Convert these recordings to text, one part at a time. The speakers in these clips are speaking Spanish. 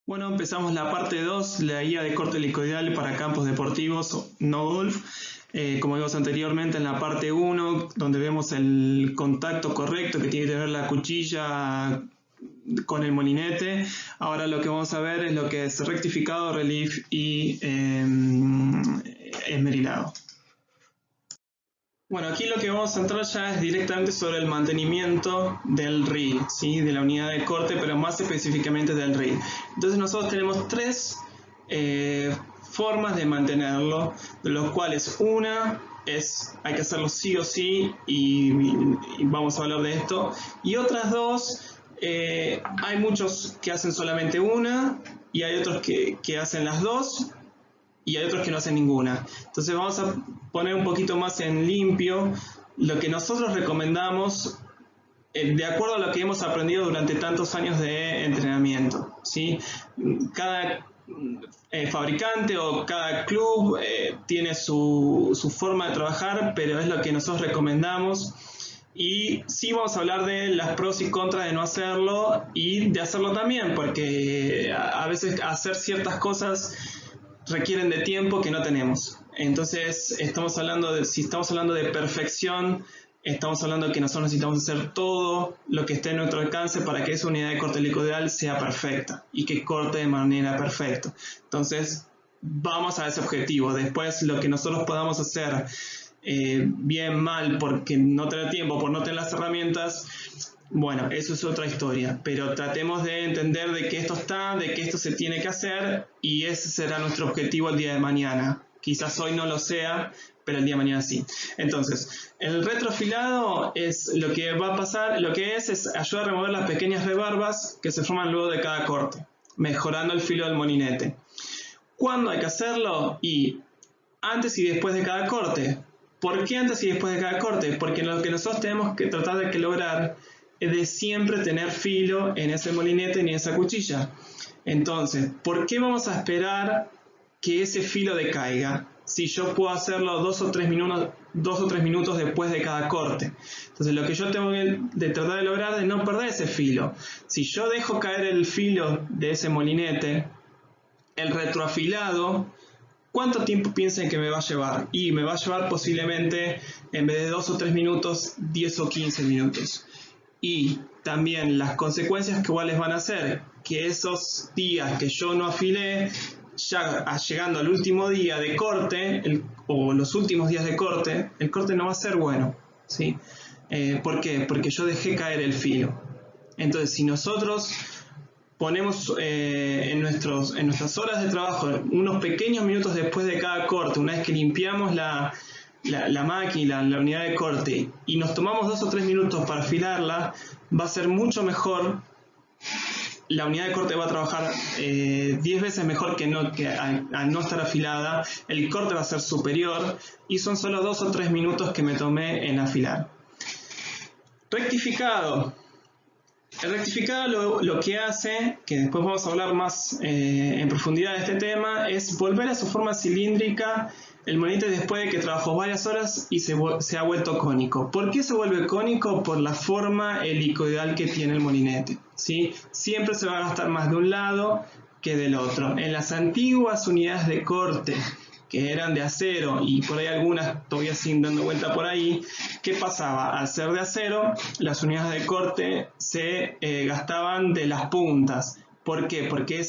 Bueno, empezamos la parte 2, la guía de corte helicoidal para campos deportivos no golf. Como vimos anteriormente en la parte 1, donde vemos el contacto correcto que tiene que tener la cuchilla con el molinete. Ahora lo que vamos a ver es lo que es rectificado, relief y esmerilado. Bueno, aquí lo que vamos a entrar ya es directamente sobre el mantenimiento del reel, ¿sí? De la unidad de corte, pero más específicamente del reel. Entonces nosotros tenemos tres formas de mantenerlo, de los cuales una es hay que hacerlo sí o sí y vamos a hablar de esto, y otras dos hay muchos que hacen solamente una y hay otros que hacen las dos y hay otros que no hacen ninguna. Entonces vamos a poner un poquito más en limpio lo que nosotros recomendamos de acuerdo a lo que hemos aprendido durante tantos años de entrenamiento, ¿sí? Cada fabricante o cada club tiene su forma de trabajar, pero es lo que nosotros recomendamos. Y sí vamos a hablar de las pros y contras de no hacerlo y de hacerlo también, porque a veces hacer ciertas cosas requieren de tiempo que no tenemos. Entonces si estamos hablando de perfección, estamos hablando de que nosotros necesitamos hacer todo lo que esté en nuestro alcance para que esa unidad de corte helicoidal sea perfecta y que corte de manera perfecta. Entonces vamos a ese objetivo. Después lo que nosotros podamos hacer bien, mal, porque no tener tiempo, por no tener las herramientas, bueno, eso es otra historia, pero tratemos de entender de que esto está, de que esto se tiene que hacer y ese será nuestro objetivo el día de mañana. Quizás hoy no lo sea, pero el día de mañana sí. Entonces, el retroafilado es lo que va a pasar, lo que es ayudar a remover las pequeñas rebarbas que se forman luego de cada corte, mejorando el filo del molinete. ¿Cuándo hay que hacerlo? Y antes y después de cada corte. ¿Por qué antes y después de cada corte? Porque lo que nosotros tenemos que tratar de lograr es de siempre tener filo en ese molinete ni en esa cuchilla. Entonces, ¿por qué vamos a esperar que ese filo decaiga si yo puedo hacerlo 2 o 3 minutos después de cada corte? Entonces, lo que yo tengo que tratar de lograr es no perder ese filo. Si yo dejo caer el filo de ese molinete, el retroafilado, ¿cuánto tiempo piensan que me va a llevar? Y me va a llevar posiblemente, en vez de 2 o 3 minutos, 10 o 15 minutos. Y también las consecuencias que igual les van a hacer, que esos días que yo no afilé, ya llegando al último día de corte, o los últimos días de corte, el corte no va a ser bueno, ¿sí? ¿Por qué? Porque yo dejé caer el filo. Entonces, si nosotros ponemos en nuestras horas de trabajo unos pequeños minutos después de cada corte, una vez que limpiamos la máquina, la unidad de corte, y nos tomamos 2 o 3 minutos para afilarla, va a ser mucho mejor. La unidad de corte va a trabajar 10 veces mejor que al no estar afilada. El corte va a ser superior y son solo 2 o 3 minutos que me tomé en afilar. Rectificado. El rectificado lo que hace, que después vamos a hablar más en profundidad de este tema, es volver a su forma cilíndrica el molinete después de que trabajó varias horas y se ha vuelto cónico. ¿Por qué se vuelve cónico? Por la forma helicoidal que tiene el molinete, ¿sí? Siempre se va a gastar más de un lado que del otro. En las antiguas unidades de corte, que eran de acero y por ahí algunas todavía siguen dando vuelta por ahí, ¿qué pasaba? Al ser de acero, las unidades de corte se gastaban de las puntas. ¿Por qué? Porque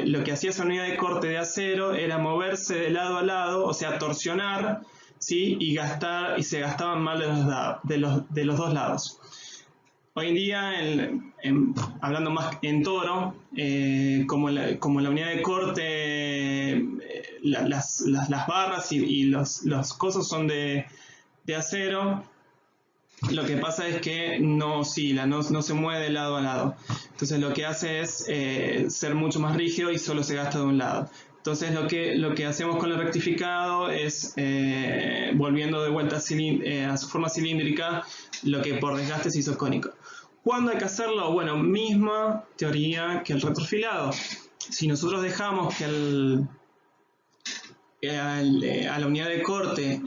lo que hacía esa unidad de corte de acero era moverse de lado a lado, o sea, torsionar, ¿sí? Y se gastaban mal de los dos lados. Hoy en día, hablando más en toro, como la unidad de corte, las barras y los cosos son de acero, lo que pasa es que no oscila, no se mueve de lado a lado. Entonces lo que hace es ser mucho más rígido y solo se gasta de un lado. Entonces lo que hacemos con el rectificado es, volviendo de vuelta a su forma cilíndrica, lo que por desgaste se hizo cónico. ¿Cuándo hay que hacerlo? Bueno, misma teoría que el retroafilado. Si nosotros dejamos que a la unidad de corte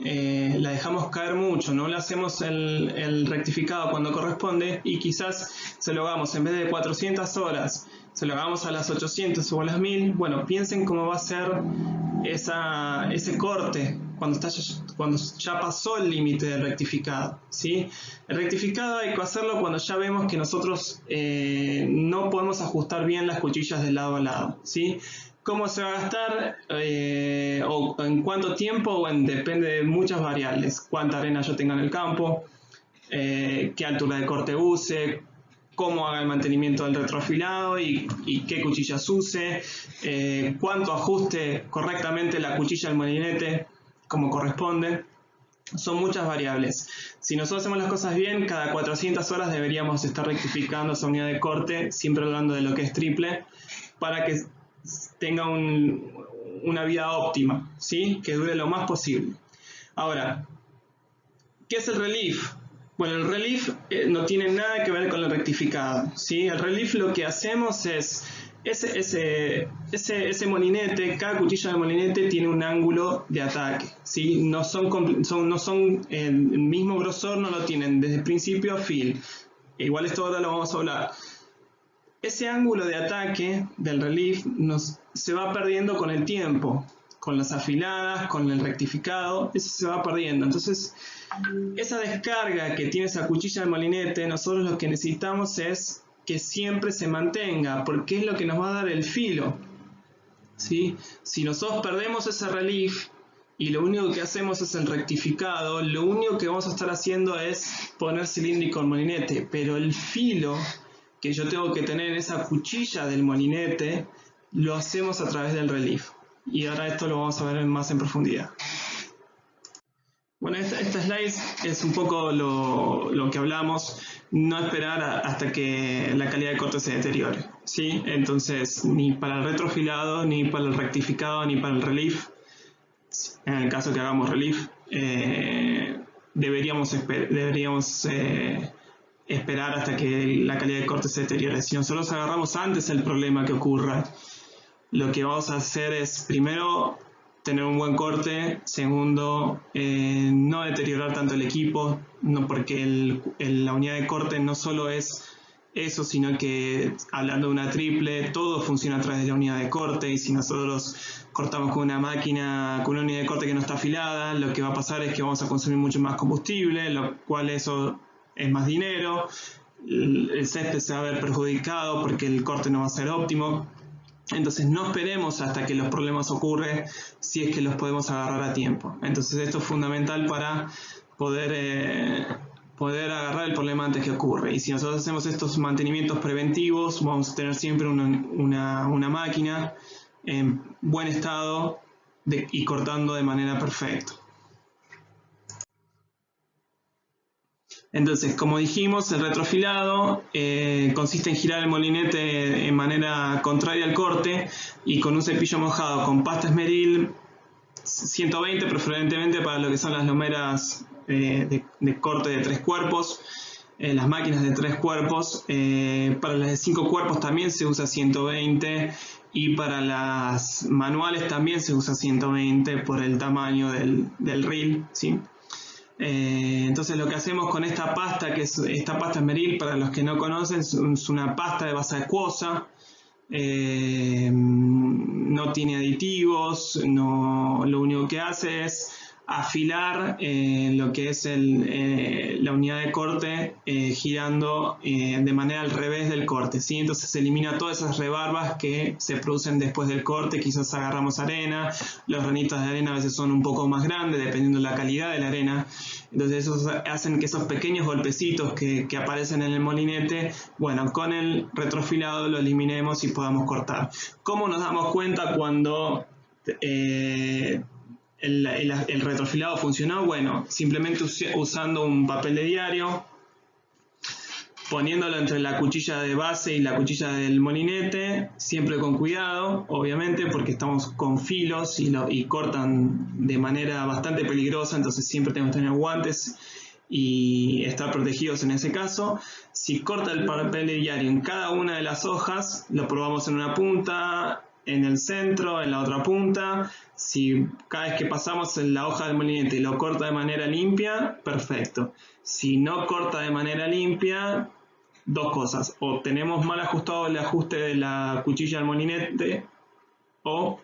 la dejamos caer mucho, no le hacemos el rectificado cuando corresponde y quizás se lo hagamos en vez de 400 horas se lo hagamos a las 800 o a las 1000, bueno, piensen cómo va a ser ese corte cuando ya pasó el límite del rectificado, ¿sí? El rectificado hay que hacerlo cuando ya vemos que nosotros no podemos ajustar bien las cuchillas de lado a lado, ¿sí? ¿Cómo se va a gastar? O en cuánto tiempo, bueno, depende de muchas variables. Cuánta arena yo tenga en el campo, qué altura de corte use, cómo haga el mantenimiento del retroafilado y qué cuchillas use, cuánto ajuste correctamente la cuchilla al molinete como corresponde. Son muchas variables. Si nosotros hacemos las cosas bien, cada 400 horas deberíamos estar rectificando esa unidad de corte, siempre hablando de lo que es triple, para que tenga una vida óptima, ¿sí? Que dure lo más posible. Ahora, ¿qué es el relief? Bueno, el relief no tiene nada que ver con el rectificado, ¿sí? El relief lo que hacemos es ese molinete, cada cuchilla de molinete tiene un ángulo de ataque, ¿sí? No son el mismo grosor, no lo tienen desde principio a fin. Igual esto ahora lo vamos a hablar. Ese ángulo de ataque del relief se va perdiendo con el tiempo, con las afiladas, con el rectificado, eso se va perdiendo. Entonces, esa descarga que tiene esa cuchilla de molinete, nosotros lo que necesitamos es que siempre se mantenga, porque es lo que nos va a dar el filo, ¿sí? Si nosotros perdemos ese relief y lo único que hacemos es el rectificado, lo único que vamos a estar haciendo es poner cilíndrico al molinete, pero el filo que yo tengo que tener en esa cuchilla del molinete lo hacemos a través del relief. Y ahora esto lo vamos a ver más en profundidad. Bueno, esta slide es un poco lo que hablamos, no esperar hasta que la calidad de corte se deteriore, ¿sí? Entonces, ni para el retrofilado, ni para el rectificado, ni para el relief, en el caso que hagamos relief, deberíamos esperar hasta que la calidad de corte se deteriore. Si nosotros agarramos antes el problema que ocurra, lo que vamos a hacer es, primero, tener un buen corte, segundo, no deteriorar tanto el equipo, no, porque la unidad de corte no solo es eso, sino que hablando de una triple, todo funciona a través de la unidad de corte, y si nosotros cortamos con una máquina, con una unidad de corte que no está afilada, lo que va a pasar es que vamos a consumir mucho más combustible, lo cual eso es más dinero, el césped se va a ver perjudicado porque el corte no va a ser óptimo. Entonces no esperemos hasta que los problemas ocurren si es que los podemos agarrar a tiempo. Entonces esto es fundamental para poder agarrar el problema antes que ocurre. Y si nosotros hacemos estos mantenimientos preventivos, vamos a tener siempre una máquina en buen estado y cortando de manera perfecta. Entonces, como dijimos, el retrofilado consiste en girar el molinete en manera contraria al corte y con un cepillo mojado con pasta esmeril 120, preferentemente para lo que son las lomeras de corte de 3 cuerpos, las máquinas de 3 cuerpos, para las de 5 cuerpos también se usa 120 y para las manuales también se usa 120 por el tamaño del reel, ¿sí? Entonces lo que hacemos con esta pasta, que es esta pasta esmeril, para los que no conocen, es una pasta de base acuosa, no tiene aditivos, lo único que hace es afilar lo que es la unidad de corte girando de manera al revés del corte, ¿sí? Entonces se elimina todas esas rebarbas que se producen después del corte. Quizás agarramos arena, los granitos de arena a veces son un poco más grandes dependiendo de la calidad de la arena, entonces esos hacen que esos pequeños golpecitos que aparecen en el molinete, bueno, con el retrofilado lo eliminemos y podamos cortar. ¿Cómo nos damos cuenta cuando el retrofilado funcionó? Bueno, simplemente usando un papel de diario, poniéndolo entre la cuchilla de base y la cuchilla del molinete, siempre con cuidado, obviamente, porque estamos con filos y cortan de manera bastante peligrosa, entonces siempre tenemos que tener guantes y estar protegidos en ese caso. Si corta el papel de diario en cada una de las hojas, lo probamos en una punta, en el centro, en la otra punta. Si cada vez que pasamos en la hoja del molinete lo corta de manera limpia, perfecto. Si no corta de manera limpia, dos cosas: o tenemos mal ajustado el ajuste de la cuchilla al molinete, o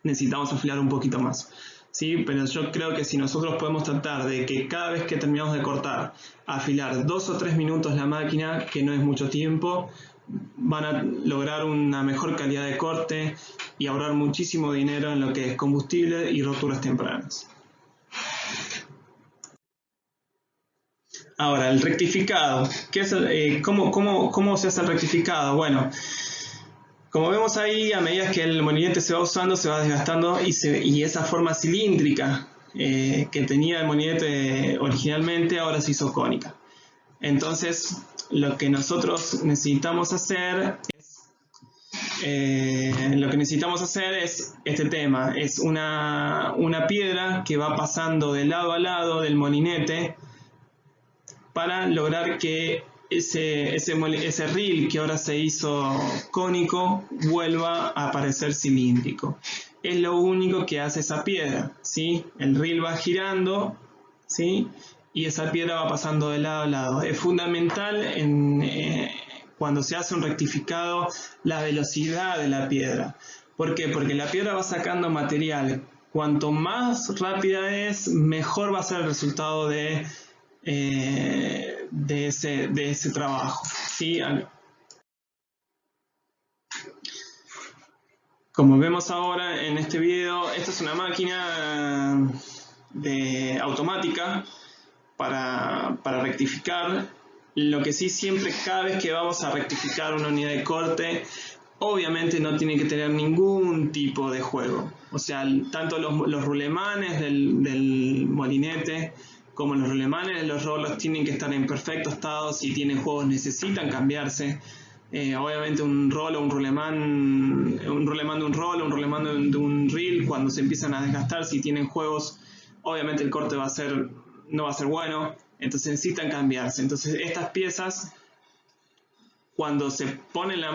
necesitamos afilar un poquito más. ¿Sí? Pero yo creo que si nosotros podemos tratar de que cada vez que terminamos de cortar, afilar 2 o 3 minutos la máquina, que no es mucho tiempo, van a lograr una mejor calidad de corte y ahorrar muchísimo dinero en lo que es combustible y roturas tempranas. Ahora, el rectificado. ¿Qué es ¿Cómo se hace el rectificado? Bueno, como vemos ahí, a medida que el molinete se va usando, se va desgastando y esa forma cilíndrica que tenía el molinete originalmente ahora se hizo cónica. Entonces, lo que nosotros necesitamos hacer es este tema: es una piedra que va pasando de lado a lado del molinete para lograr que ese reel que ahora se hizo cónico vuelva a aparecer cilíndrico. Es lo único que hace esa piedra, ¿sí? El reel va girando, ¿sí? Y esa piedra va pasando de lado a lado. Es fundamental cuando se hace un rectificado la velocidad de la piedra. ¿Por qué? Porque la piedra va sacando material. Cuanto más rápida es, mejor va a ser el resultado de ese trabajo, ¿sí? Como vemos ahora en este video, esta es una máquina automática para rectificar. Lo que sí, siempre, cada vez que vamos a rectificar una unidad de corte, obviamente no tiene que tener ningún tipo de juego. O sea, tanto los rulemanes del molinete como los rulemanes de los rolos tienen que estar en perfecto estado. Si tienen juegos, necesitan cambiarse. Obviamente un rol o un rulemán de un rol o un rulemán de un reel, cuando se empiezan a desgastar, si tienen juegos, obviamente el corte no va a ser bueno, entonces necesitan cambiarse. Entonces estas piezas, cuando se pone la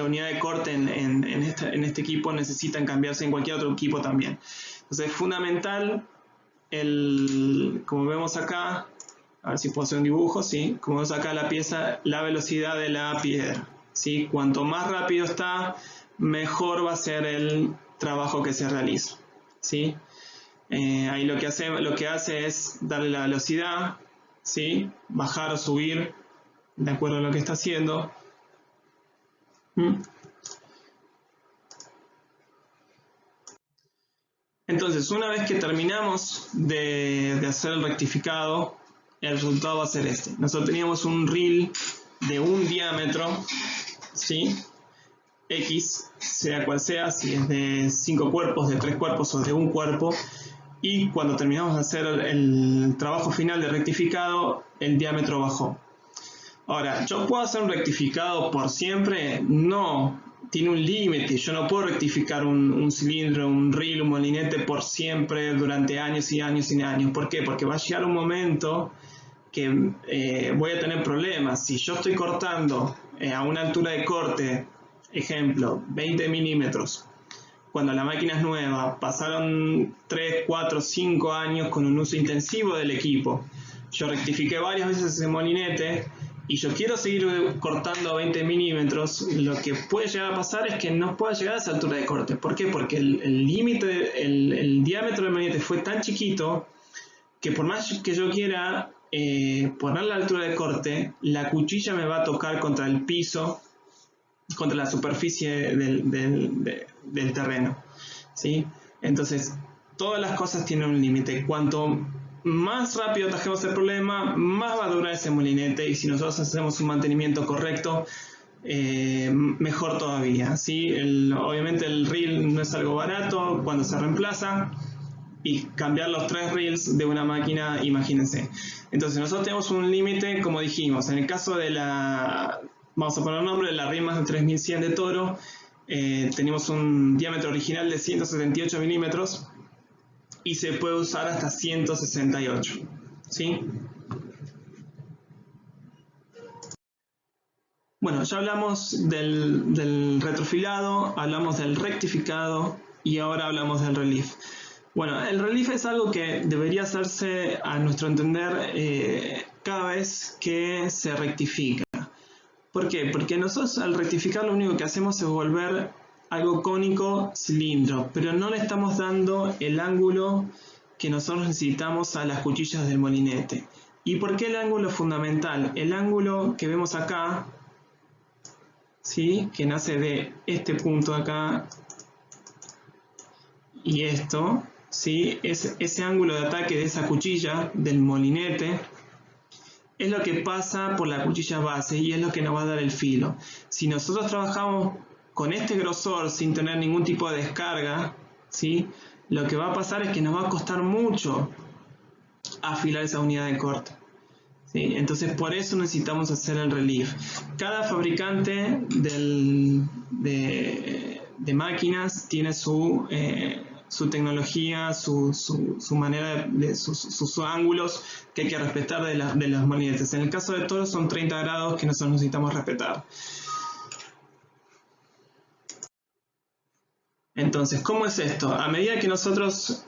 unidad de corte en este equipo, necesitan cambiarse en cualquier otro equipo también. Entonces es fundamental, como vemos acá, a ver si puedo hacer un dibujo, ¿sí? Como vemos acá la pieza, la velocidad de la piedra, ¿sí? Cuanto más rápido está, mejor va a ser el trabajo que se realiza, ¿sí? Ahí lo que hace es darle la velocidad, ¿sí? Bajar o subir de acuerdo a lo que está haciendo. Entonces, una vez que terminamos de hacer el rectificado, el resultado va a ser este. Nosotros teníamos un reel de un diámetro, ¿sí? X, sea cual sea, si es de 5 cuerpos, de 3 cuerpos o de un cuerpo, y cuando terminamos de hacer el trabajo final de rectificado, el diámetro bajó. Ahora, ¿yo puedo hacer un rectificado por siempre? No, tiene un límite. Yo no puedo rectificar un cilindro, un reel, un molinete por siempre, durante años y años y años. ¿Por qué? Porque va a llegar un momento que voy a tener problemas. Si yo estoy cortando a una altura de corte, ejemplo, 20 milímetros, cuando la máquina es nueva, pasaron 3, 4, 5 años con un uso intensivo del equipo, yo rectifiqué varias veces ese molinete y yo quiero seguir cortando a 20 milímetros, lo que puede llegar a pasar es que no pueda llegar a esa altura de corte. ¿Por qué? Porque el diámetro del molinete fue tan chiquito que por más que yo quiera poner la altura de corte, la cuchilla me va a tocar contra el piso, contra la superficie del terreno, ¿sí? Entonces, todas las cosas tienen un límite. Cuanto más rápido atajemos el problema, más va a durar ese molinete, y si nosotros hacemos un mantenimiento correcto, mejor todavía, ¿sí? Obviamente el reel no es algo barato cuando se reemplaza, y cambiar los 3 reels de una máquina, imagínense. Entonces nosotros tenemos un límite, como dijimos, en el caso de vamos a poner el nombre de la RIMAX de 3100 de Toro, tenemos un diámetro original de 178 milímetros y se puede usar hasta 168, ¿sí? Bueno, ya hablamos del retrofilado, hablamos del rectificado y ahora hablamos del relief. Bueno, el relief es algo que debería hacerse, a nuestro entender, cada vez que se rectifica. ¿Por qué? Porque nosotros al rectificar lo único que hacemos es volver algo cónico cilindro, pero no le estamos dando el ángulo que nosotros necesitamos a las cuchillas del molinete. ¿Y por qué el ángulo es fundamental? El ángulo que vemos acá, ¿sí?, que nace de este punto acá y esto, ¿sí?, ese ángulo de ataque de esa cuchilla del molinete es lo que pasa por la cuchilla base y es lo que nos va a dar el filo. Si nosotros trabajamos con este grosor sin tener ningún tipo de descarga, ¿sí?, lo que va a pasar es que nos va a costar mucho afilar esa unidad de corte, ¿sí? Entonces por eso necesitamos hacer el relief. Cada fabricante de máquinas tiene su tecnología, su manera, sus ángulos que hay que respetar de los molinetes. En el caso de Toro son 30 grados que nosotros necesitamos respetar. Entonces, ¿cómo es esto? A medida que nosotros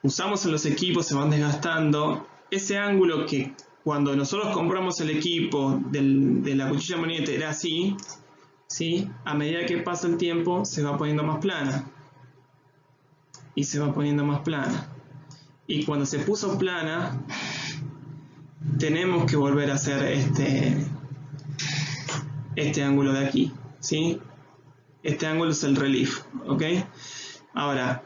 usamos en los equipos, se van desgastando, ese ángulo que cuando nosotros compramos el equipo de la cuchilla molinete era así, ¿sí?, a medida que pasa el tiempo se va poniendo más plana. Y se va poniendo más plana. Y cuando se puso plana, tenemos que volver a hacer este ángulo de aquí, ¿sí? Este ángulo es el relief, ¿ok? Ahora,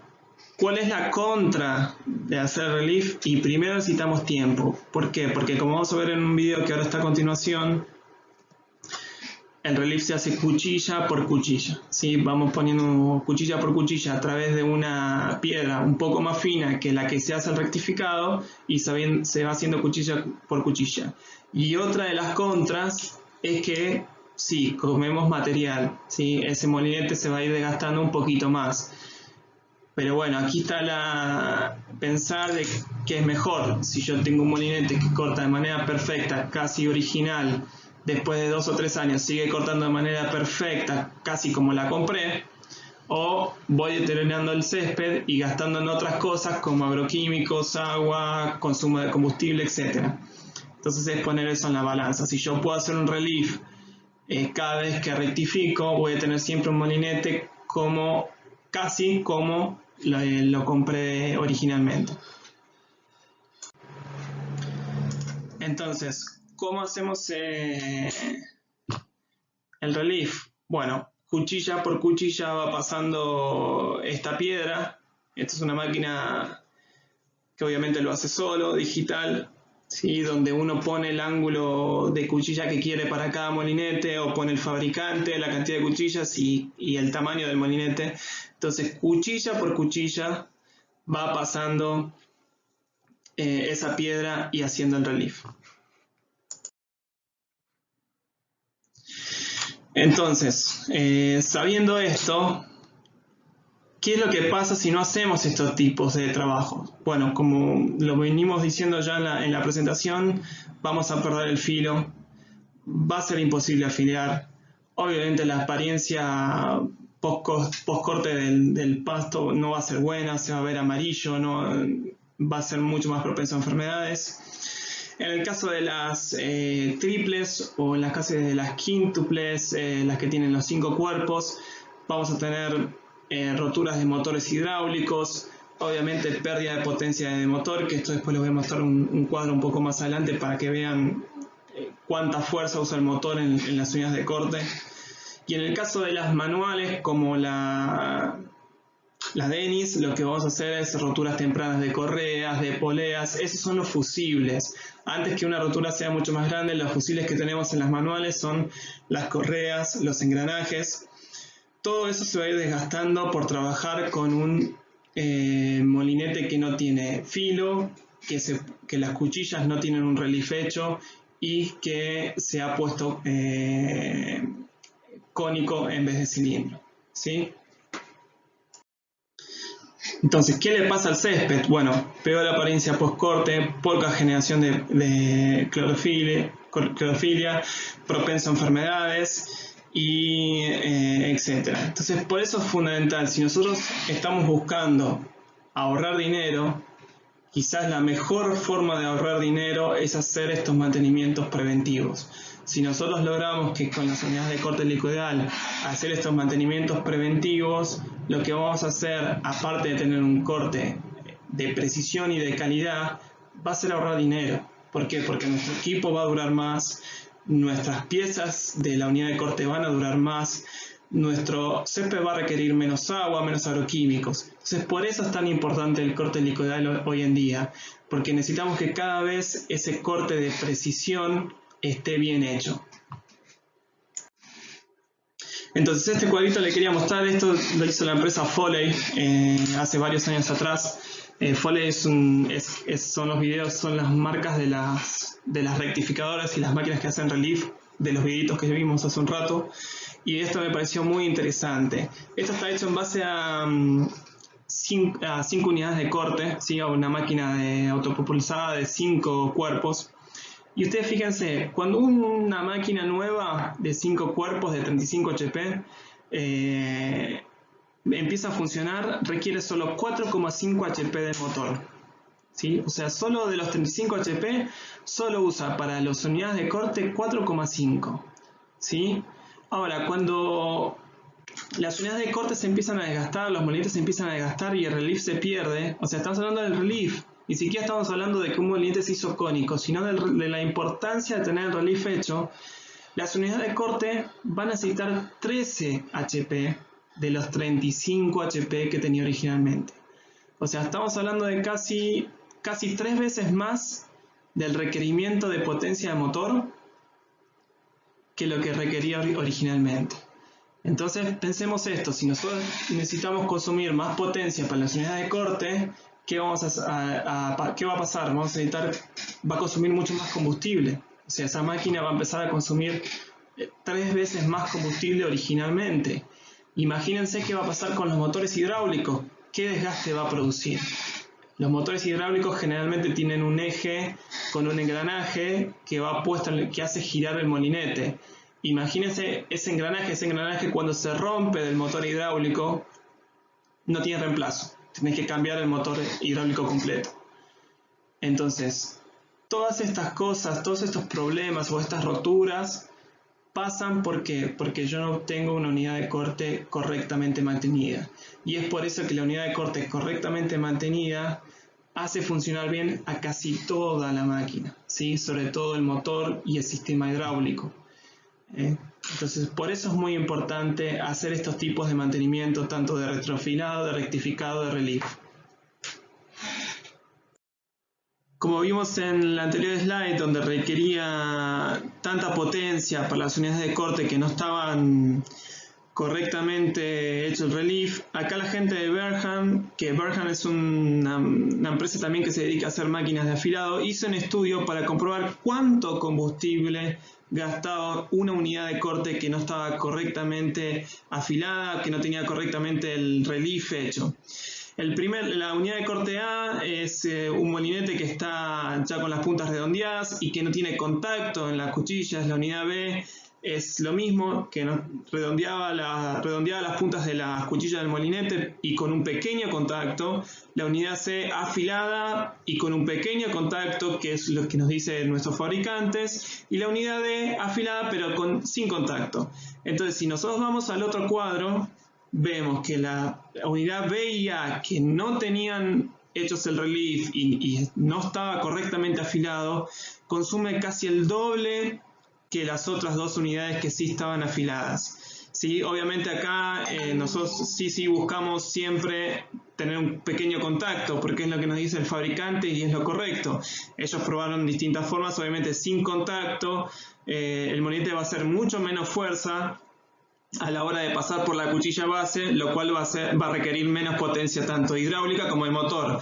¿cuál es la contra de hacer relief? Y primero necesitamos tiempo. ¿Por qué? Porque como vamos a ver en un video que ahora está a continuación, el relief se hace cuchilla por cuchilla, ¿sí? Vamos poniendo cuchilla por cuchilla a través de una piedra un poco más fina que la que se hace el rectificado y se va haciendo cuchilla por cuchilla. Y otra de las contras es que sí, comemos material, ¿sí? Ese molinete se va a ir desgastando un poquito más. Pero bueno, aquí está pensar de que es mejor si yo tengo un molinete que corta de manera perfecta, casi original, después de 2 o 3 años sigue cortando de manera perfecta, casi como la compré, o voy deteriorando el césped y gastando en otras cosas como agroquímicos, agua, consumo de combustible, etc. Entonces es poner eso en la balanza. Si yo puedo hacer un relief cada vez que rectifico, voy a tener siempre un molinete casi como lo compré originalmente. Entonces, ¿cómo hacemos el relief? Bueno, cuchilla por cuchilla va pasando esta piedra. Esta es una máquina que obviamente lo hace solo, digital, ¿sí?, donde uno pone el ángulo de cuchilla que quiere para cada molinete, o pone el fabricante, la cantidad de cuchillas y el tamaño del molinete. Entonces, cuchilla por cuchilla va pasando esa piedra y haciendo el relief. Entonces, sabiendo esto, ¿qué es lo que pasa si no hacemos estos tipos de trabajos? Bueno, como lo venimos diciendo ya en la presentación, vamos a perder el filo, va a ser imposible afilar. Obviamente la apariencia post-corte del pasto no va a ser buena, se va a ver amarillo, va a ser mucho más propenso a enfermedades. En el caso de las triples o en las casos de las quíntuples, las que tienen los 5 cuerpos, vamos a tener roturas de motores hidráulicos, obviamente pérdida de potencia de motor, que esto después les voy a mostrar un cuadro un poco más adelante para que vean cuánta fuerza usa el motor en las unidades de corte. Y en el caso de las manuales, como las Denis, lo que vamos a hacer es roturas tempranas de correas, de poleas. Esos son los fusibles. Antes que una rotura sea mucho más grande, los fusibles que tenemos en las manuales son las correas, los engranajes. Todo eso se va a ir desgastando por trabajar con un molinete que no tiene filo, que las cuchillas no tienen un relief hecho y que se ha puesto cónico en vez de cilindro, ¿sí? Entonces, ¿qué le pasa al césped? Bueno, peor apariencia post-corte, poca generación de clorofilia, propenso a enfermedades, y etcétera. Entonces, por eso es fundamental, si nosotros estamos buscando ahorrar dinero, quizás la mejor forma de ahorrar dinero es hacer estos mantenimientos preventivos. Si nosotros logramos que con las unidades de corte helicoidal hacer estos mantenimientos preventivos, lo que vamos a hacer, aparte de tener un corte de precisión y de calidad, va a ser ahorrar dinero. ¿Por qué? Porque nuestro equipo va a durar más, nuestras piezas de la unidad de corte van a durar más, nuestro césped va a requerir menos agua, menos agroquímicos. Entonces, por eso es tan importante el corte helicoidal hoy en día, porque necesitamos que cada vez ese corte de precisión esté bien hecho. Entonces, este cuadrito le quería mostrar, esto lo hizo la empresa Foley hace varios años atrás. Foley son los videos, son las marcas de las rectificadoras y las máquinas que hacen relief de los videitos que vimos hace un rato. Y esto me pareció muy interesante. Esto está hecho en base a 5 unidades de corte, ¿sí? A una máquina de autopropulsada de 5 cuerpos. Y ustedes fíjense, cuando una máquina nueva de 5 cuerpos de 35 HP empieza a funcionar, requiere solo 4,5 HP de motor, ¿sí? O sea, solo de los 35 HP, solo usa para las unidades de corte 4,5, ¿sí? Ahora, cuando las unidades de corte se empiezan a desgastar, los molinetes se empiezan a desgastar y el relief se pierde, o sea, estamos hablando del relief, ni siquiera estamos hablando de que un molinete se hizo cónico, sino de la importancia de tener el relief hecho. Las unidades de corte van a necesitar 13 HP de los 35 HP que tenía originalmente. O sea, estamos hablando de casi 3 veces más del requerimiento de potencia de motor que lo que requería originalmente. Entonces pensemos esto, si nosotros necesitamos consumir más potencia para las unidades de corte, ¿qué va a pasar? Va a consumir mucho más combustible. O sea, esa máquina va a empezar a consumir 3 veces más combustible originalmente. Imagínense qué va a pasar con los motores hidráulicos, qué desgaste va a producir. Los motores hidráulicos generalmente tienen un eje con un engranaje que va puesto, que hace girar el molinete. Imagínense ese engranaje cuando se rompe del motor hidráulico no tiene reemplazo. Tenés que cambiar el motor hidráulico completo. Entonces, todas estas cosas, todos estos problemas o estas roturas pasan porque yo no tengo una unidad de corte correctamente mantenida. Y es por eso que la unidad de corte correctamente mantenida hace funcionar bien a casi toda la máquina, ¿sí? Sobre todo el motor y el sistema hidráulico. Entonces, por eso es muy importante hacer estos tipos de mantenimiento, tanto de retrofilado, de rectificado, de relief. Como vimos en la anterior slide, donde requería tanta potencia para las unidades de corte que no estaban correctamente hecho el relief, acá la gente de Burnham, que Burnham es una empresa también que se dedica a hacer máquinas de afilado, hizo un estudio para comprobar cuánto combustible gastaba una unidad de corte que no estaba correctamente afilada, que no tenía correctamente el relief hecho. La unidad de corte A es un molinete que está ya con las puntas redondeadas y que no tiene contacto en las cuchillas. La unidad B es lo mismo, que redondeaba las puntas de las cuchillas del molinete y con un pequeño contacto. La unidad C afilada y con un pequeño contacto, que es lo que nos dicen nuestros fabricantes. Y la unidad D afilada pero sin contacto. Entonces, si nosotros vamos al otro cuadro, vemos que la unidad B y A, que no tenían hechos el relief y no estaba correctamente afilado, consume casi el doble que las otras 2 unidades que sí estaban afiladas. ¿Sí? Obviamente acá nosotros sí buscamos siempre tener un pequeño contacto, porque es lo que nos dice el fabricante y es lo correcto. Ellos probaron distintas formas, obviamente sin contacto, el molinete va a hacer mucho menos fuerza a la hora de pasar por la cuchilla base, lo cual va a requerir menos potencia tanto hidráulica como el motor.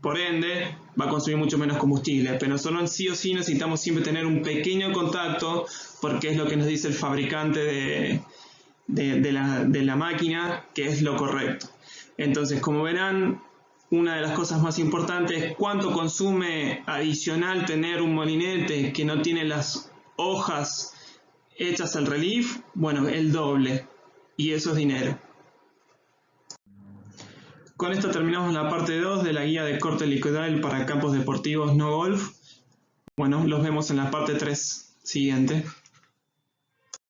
Por ende, va a consumir mucho menos combustible. Pero nosotros sí o sí necesitamos siempre tener un pequeño contacto, porque es lo que nos dice el fabricante de la máquina, que es lo correcto. Entonces, como verán, una de las cosas más importantes es cuánto consume adicional tener un molinete que no tiene las hojas hechas al relief. Bueno, el doble, y eso es dinero. Con esto terminamos la parte 2 de la guía de corte helicoidal para campos deportivos no golf. Bueno, los vemos en la parte 3. Siguiente.